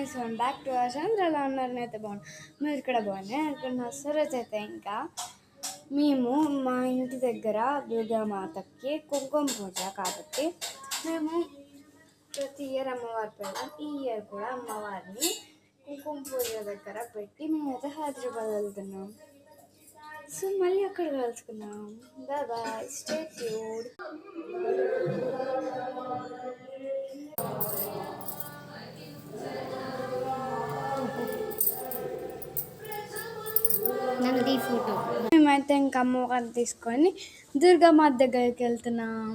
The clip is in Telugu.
Guys one back to our channel. ఎలా ఉన్నారు? నేనైతే బాగున్నాను. మీరు ఇక్కడ బాగున్నాయి అనుకున్న సరోజ్ అయితే ఇంకా మేము మా ఇంటి దగ్గర దుర్గామాతకి కుంకుమ పూజ కాబట్టి మేము ప్రతి ఇయర్ అమ్మవారి పెడతాం. ఈ ఇయర్ కూడా అమ్మవారిని కుంకుమ పూజ దగ్గర పెట్టి మేమైతే హైదరాబాద్ వెళ్తున్నాం. సో మళ్ళీ అక్కడ కలుసుకున్నాం. Bye bye, stay tuned. మేమైతే ఇంకా అమ్మవారిని తీసుకొని దుర్గామాత దగ్గరికి వెళ్తున్నాం.